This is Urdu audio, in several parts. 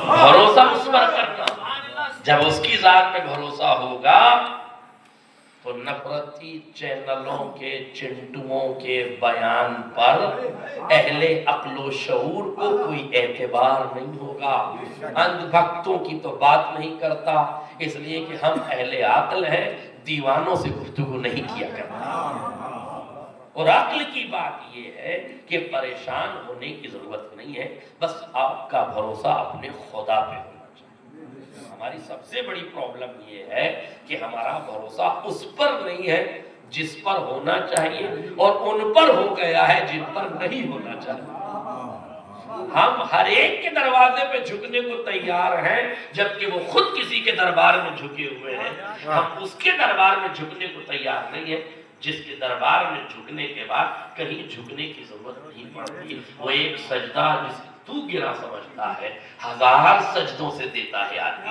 بھروسہ اس پر کرنا، جب اس کی ذات پہ بھروسہ ہوگا تو نفرتی چینلوں کے چنٹوؤں کے بیان پر اہل عقل و شعور کو کوئی اعتبار نہیں ہوگا۔ اندھ بھکتوں کی تو بات نہیں کرتا، اس لیے کہ ہم اہل عقل ہیں، دیوانوں سے گفتگو نہیں کیا کرتے۔ اور عقل کی بات یہ ہے کہ پریشان ہونے کی ضرورت نہیں ہے، بس آپ کا بھروسہ اپنے خدا پہ ہونا چاہیے۔ ہماری سب سے بڑی پرابلم یہ ہے کہ ہمارا بھروسہ اس پر نہیں ہے جس پر ہونا چاہیے، اور ان پر ہو گیا ہے جن پر نہیں ہونا چاہیے۔ ہم ہر ایک کے دروازے پہ جھکنے کو تیار ہیں، جبکہ وہ خود کسی کے دربار میں جھکے ہوئے ہیں۔ ہم اس کے دربار میں جھکنے کو تیار نہیں ہے جس کے دربار میں جھکنے کے بعد کہیں جھکنے کی ضرورت نہیں پڑتی۔ وہ ایک سجدہ جس تو گرا سمجھتا ہے، 1000 سجدوں سے دیتا ہے آدمی۔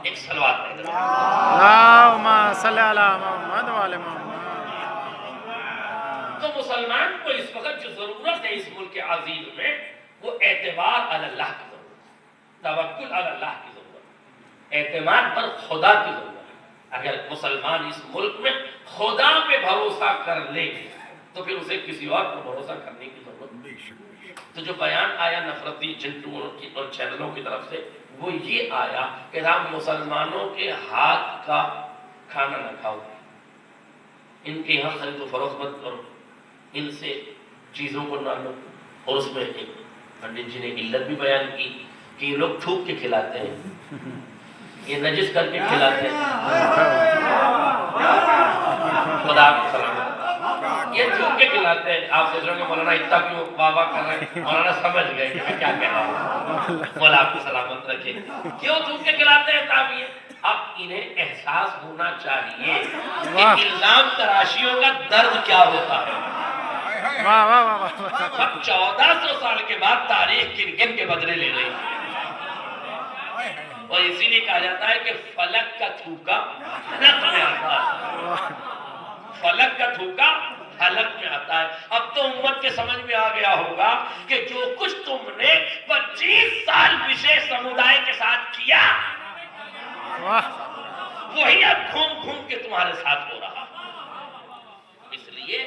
ایک صلوات پڑھ دو۔ اللہم صلی علی محمد و علی محمد۔ تو مسلمان کو اس وقت جو ضرورت ہے اس ملک عظیم میں، وہ اعتبار علی اللہ کی ضرورت ہے، توکل علی اللہ کی ضرورت ہے، اعتماد پر خدا کی ضرورت ہے۔ اگر مسلمان اس ملک میں خدا پہ بھروسہ کر لے تو پھر اسے کسی اور پر بھروسہ کرنے کی ضرورت نہیں۔ تو جو بیان آیا نفرتی جنٹوؤں کی اور چینلوں کی طرف سے، وہ یہ آیا کہ ہم مسلمانوں کے ہاتھ کا کھانا نہ کھاؤ، ان کے یہاں خرید و فروخت مت کرو، ان سے چیزوں کو نہ لو۔ اور اس میں ایک پنڈت جی نے علت بھی بیان کی کہ یہ لوگ تھوک کے کھلاتے ہیں، یہ نجس کر کے کھلاتے ہیں۔ خدا آپ کو سلامت، یہ تھوک کے کھلاتے ہیں۔ آپ سوچ رہے ہوں کہ مولانا اتنا کیوں بابا کر رہے ہیں؟ مولانا سمجھ گئے کہ میں کیا کہہ رہا ہوں۔ مولا آپ کو سلامت رکھے۔ کیوں تھوک کے کھلاتے ہیں؟ تاب یہ اب انہیں احساس ہونا چاہیے کہ الزام تراشیوں کا درد کیا ہوتا ہے۔ واہ واہ واہ واہ۔ اب 1400 سال کے بعد تاریخ گن گن کے بدلے لے رہی ہے، اور اسی لیے کہا جاتا ہے کہ فلک کا تھوکا حلق میں آتا ہے، فلک کا تھوکا حلق میں آتا ہے۔ اب تو امت کے سمجھ میں آ گیا ہوگا کہ جو کچھ تم نے 25 سال وشیش سمودائے کے ساتھ کیا، وہی اب گھوم گھوم کے تمہارے ساتھ ہو رہا۔ اس لیے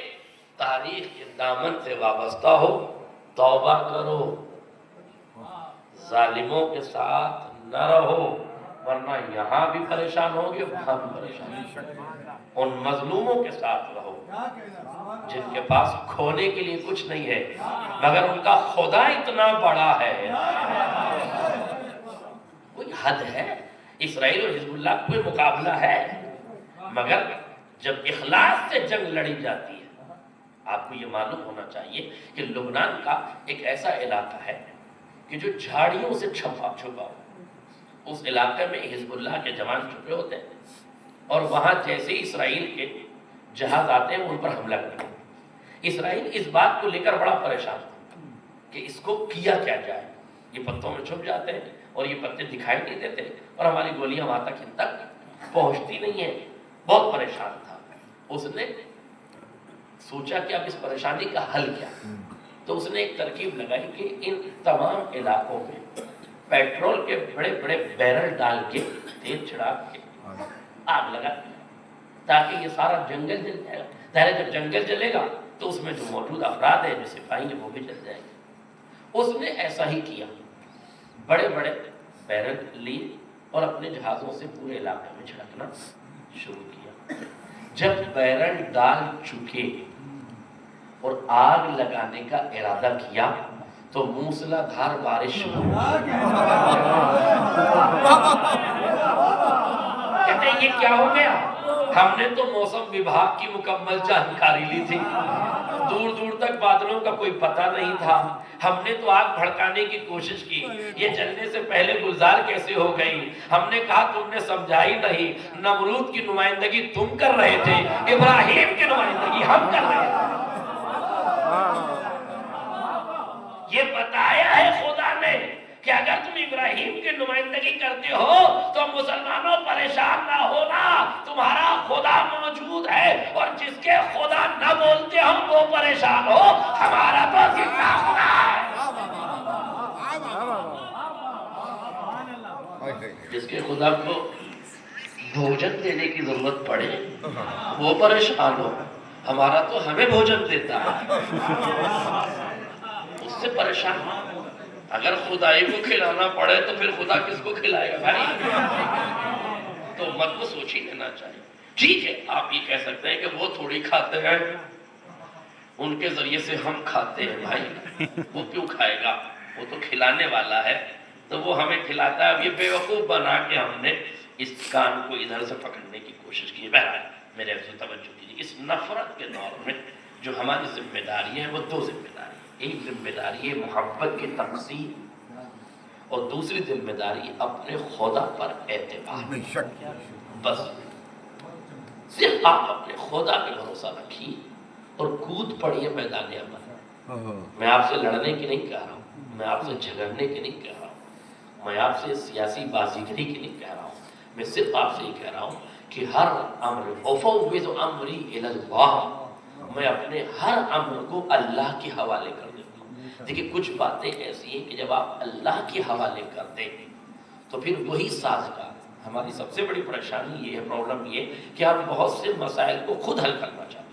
تاریخ کے دامن سے وابستہ ہو، توبہ کرو، ظالموں کے ساتھ نہ رہو، ورنہ یہاں بھی پریشان ہوگے، وہاں بھی پریشان ہوگے۔ ان مظلوموں کے ساتھ رہو جن کے پاس کھونے کے لیے کچھ نہیں ہے، مگر ان کا خدا اتنا بڑا ہے۔ کوئی حد ہے، اسرائیل اور حزب اللہ کوئی مقابلہ ہے، مگر جب اخلاص سے جنگ لڑی جاتی ہے۔ آپ کو یہ معلوم ہونا چاہیے کہ لبنان کا ایک ایسا علاقہ ہے کہ جو جھاڑیوں سے چھپا ہو، اس علاقے میں حزب اللہ کے جوان چھپے ہوتے ہیں، اور وہاں جیسے اسرائیل کے جہاز آتے ہیں ان پر حملہ کرتے ہیں۔ اسرائیل اس بات کو لے کر بڑا پریشان ہے کہ اس کو کیا کیا جائے، یہ پتوں میں چھپ جاتے ہیں اور یہ پتے دکھائی نہیں دیتے، اور ہماری گولیاں وہاں تک ان تک پہنچتی نہیں ہیں۔ بہت پریشان تھا، اس نے سوچا کہ اب اس پریشانی کا حل کیا، تو اس نے ایک ترکیب لگائی کہ ان تمام علاقوں میں پیٹرول کے بڑے بڑے بیرل ڈال کے تیل چھڑا کے آگ لگا، تاکہ یہ سارا جنگل جل جائے گا۔ ظاہر جب جنگل جلے گا تو اس میں جو موجود افراد ہیں جو سپاہی ہیں وہ بھی جل جائیں گے۔ اس نے ایسا ہی کیا، بڑے بڑے بیرل لیے اور اپنے جہازوں سے پورے علاقے میں چھڑکنا شروع کیا۔ جب بیرل ڈال چکے اور آگ لگانے کا ارادہ کیا تو موسلا دھار بارش شروع ہوئی۔ کہتے ہیں یہ کیا ہو گیا؟ ہم نے تو موسم وبھاگ کی مکمل جانکاری لی تھی، دور دور تک بادلوں کا کوئی پتہ نہیں تھا، ہم نے تو آگ بھڑکانے کی کوشش کی، یہ جلنے سے پہلے گلزار کیسے ہو گئی؟ ہم نے کہا تم نے سمجھا ہی نہیں، نمرود کی نمائندگی تم کر رہے تھے، ابراہیم کی نمائندگی ہم کر رہے تھے۔ یہ بتایا ہے خدا نے کہ اگر تم ابراہیم کی نمائندگی کرتے ہو تو مسلمانوں پریشان نہ ہونا، تمہارا خدا موجود ہے، اور جس کے خدا نہ بولتے ہم وہ پریشان ہو، ہمارا تو زندہ خدا ہے۔ جس کے خدا کو بھوجن دینے کی ضرورت پڑے وہ پریشان ہو، ہمارا تو ہمیں بھوجن دیتا ہے، اس سے پریشان ہو۔ اگر خدائی کو کھلانا پڑے تو پھر خدا کس کو کھلائے گا بھائی؟ تو امت کو سوچ ہی لینا چاہیے۔ ٹھیک ہے، آپ یہ کہہ سکتے ہیں کہ وہ تھوڑی کھاتے ہیں، ان کے ذریعے سے ہم کھاتے ہیں بھائی، وہ کیوں کھائے گا؟ وہ تو کھلانے والا ہے تو وہ ہمیں کھلاتا ہے۔ اب یہ بیوقوف بنا کے ہم نے اس کان کو ادھر سے پکڑنے کی کوشش کی ہے۔ بہرحال میرے عزیزو توجہ کیجیے، اس نفرت کے دور میں جو ہماری ذمہ داری ہے وہ دو ذمہ داری ہے۔ ایک ذمہ داری ہے محبت کی تقسیم، اور دوسری ذمہ داری اپنے خدا پر اعتماد۔ بس صرف آپ اپنے خدا پہ بھروسہ رکھیے اور کود پڑیے میدان عمل۔ میں آپ سے لڑنے کی نہیں کہہ رہا ہوں، میں آپ سے جھگڑنے کی نہیں کہہ رہا ہوں، میں آپ سے سیاسی بازیگری کی نہیں کہہ رہا ہوں، میں صرف آپ سے یہ کہہ رہا ہوں کہ ہر امر افوض امری الی اللہ، میں اپنے ہر امر کو اللہ کے حوالے کر دیتا ہوں۔ دیکھیں کچھ باتیں ایسی ہیں کہ جب آپ اللہ کے حوالے کر دیں تو پھر وہی سازگار۔ ہماری سب سے بڑی پریشانی یہ ہے، پرابلم یہ کہ ہم بہت سے مسائل کو خود حل کرنا چاہتے ہیں۔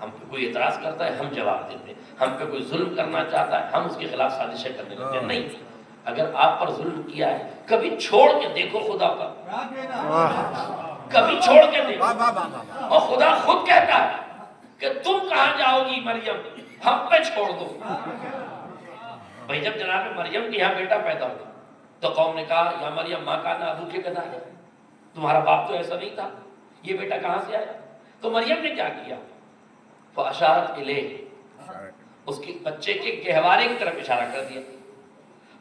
ہم پہ کوئی اعتراض کرتا ہے ہم جواب دیتے ہیں، ہم پہ کوئی ظلم کرنا چاہتا ہے ہم اس کے خلاف سازشیں کرنے لگتے ہیں۔ نہیں، اگر آپ پر ظلم کیا ہے کبھی چھوڑ کے دیکھو خدا پر، کبھی چھوڑ کے دیکھو، اور خدا خود کہتا ہے کہ تم کہاں جاؤ گی مریم، ہم پہ چھوڑ دو۔ بھائی جب جناب مریم کے یہاں بیٹا پیدا ہوا تو قوم نے کہا یا مریم ماں کان ابوک کذالک، تمہارا باپ تو ایسا نہیں تھا، یہ بیٹا کہاں سے آیا؟ تو مریم نے کیا کیا؟ فاشارت الیہ، اس کے بچے کے گہوارے کی طرف اشارہ کر دیا۔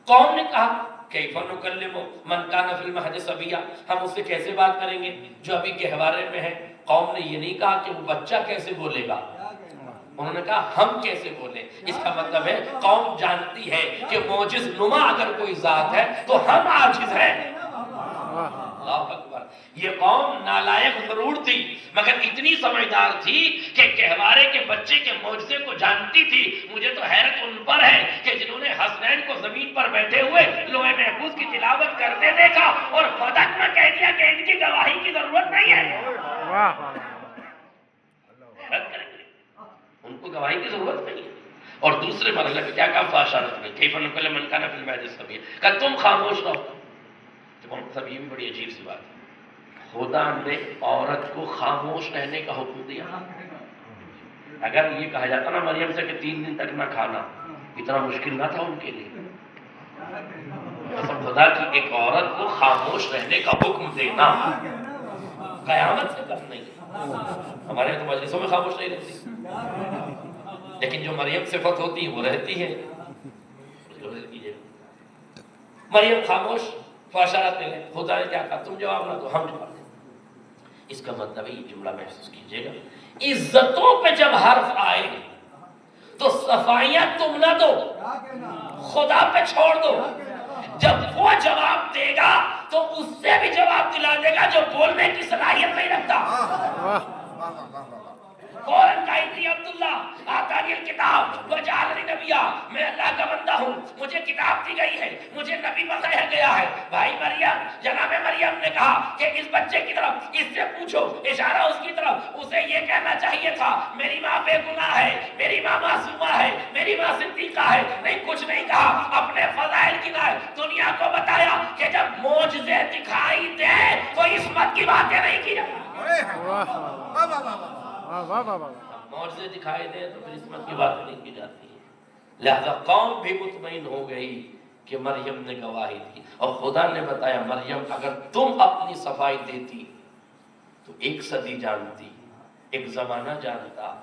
قوم نے کہا کیف نکلم من کان فی المہد صبیا، ہم اس سے کیسے بات کریں گے جو ابھی گہوارے میں ہے؟ قوم نے یہ نہیں کہا کہ وہ بچہ کیسے بولے گا، انہوں نے کہا ہم کیسے بولیں۔ اس کا مطلب ہے قوم جانتی ہے کہ معجز نما اگر کوئی ذات ہے تو ہم عاجز ہیں۔ اللہ اکبر، یہ قوم نالائق ضرور تھی مگر اتنی سمجھدار تھی کہ گہوارے کے بچے کے معجزے کو جانتی تھی۔ مجھے تو حیرت ان پر ہے کہ جنہوں نے حسنین کو زمین پر بیٹھے ہوئے لوح محفوظ کی تلاوت کرتے دیکھا اور فدق میں کہہ دیا کہ ان کی گواہی کی ضرورت نہیں ہے۔ حیرت کریں گے، ان کو گواہی کی ضرورت نہیں ہے۔ اور دوسرے مرحلے میں کیا کہا؟ فاشارت میں کیف نکلم من کان فی المہد صبیا، کہ تم خاموش رہو۔ سب یہ بھی بڑی عجیب سی بات ہے، خدا نے عورت کو خاموش رہنے کا حکم دیا۔ اگر یہ کہا جاتا نا مریم سے کہ 3 دن تک نہ کھانا، اتنا مشکل نہ تھا ان کے لیے۔ خدا کی ایک عورت کو خاموش رہنے کا حکم دینا قیامت سے کم نہیں۔ ہمارے یہاں تو مجلسوں میں خاموش نہیں رہتی، لیکن جو مریم صفت ہوتی ہے وہ رہتی ہے۔ مریم خاموش، فاشارت میں خدا نے کیا کہا؟ تم جواب نہ دو ہم جواب دیں۔ اس کا مطلب ہے، یہ جملہ محسوس کیجئے گا، عزتوں پہ جب حرف آئے تو صفائیاں تم نہ دو، خدا پہ چھوڑ دو۔ جب وہ جواب دے گا تو اس سے بھی جواب دلا دے گا جو بولنے کی صلاحیت نہیں رکھتا۔ فوراً کہا عبداللہ آتانی الکتاب وجعلنی نبیا، میں اللہ کا بندہ ہوں، مجھے کتاب دی گئی ہے، مجھے نبی بتایا گیا ہے۔ بھائی مریم، جناب مریم نے کہا کہ اس بچے کی طرف اس سے پوچھو، اشارہ اس کی طرف، اسے یہ کہنا چاہیے تھا میری ماں بے گناہ ہے، میری ماں معصومہ ہے، میری ماں صدیقہ ہے۔ نہیں، کچھ نہیں کہا، اپنے فضائل گنائے، دنیا کو بتایا کہ جب معجزے دکھائی دے تو عصمت کی باتیں نہیں کی جاتی۔ معجزے دکھائی دے تو پھر عصمت کی بات نہیں کی جاتی ہے۔ لہذا قوم بھی مطمئن ہو گئی کہ مریم نے گواہی دی، اور خدا نے بتایا مریم اگر تم اپنی صفائی دیتی تو 1 صدی جانتی، 1 زمانہ جانتا،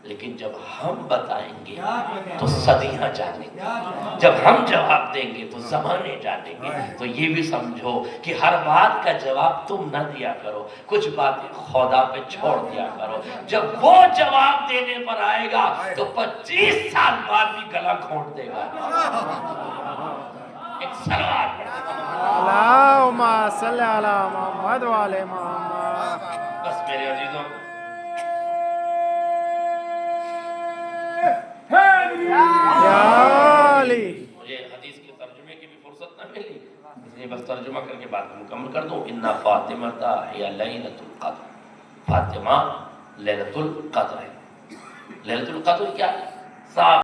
لیکن جب ہم بتائیں گے تو صدیاں جانیں گے، جب ہم جواب دیں گے تو زمانے جانیں گے۔ تو یہ بھی سمجھو کہ ہر بات کا جواب تم نہ دیا کرو، کچھ باتیں خدا پہ چھوڑ دیا کرو۔ جب وہ جواب دینے پر آئے گا تو 25 سال بعد بھی گلا گھونٹ دے گا۔ ایک سلوات اللہم صلی علی محمد وعلی محمد۔ بس میرے عزیزوں، یا علی، مجھے حدیث کی طرف ترجمے کی بھی فرصت نہ ملی، اس لیے بس ترجمہ کر کے بات کو مکمل کر دوں. انا فاطمہ ہی لیلۃ القدر، فاطمہ لیلۃ القدر ہے. لیلۃ القدر کیا ہے؟ صاف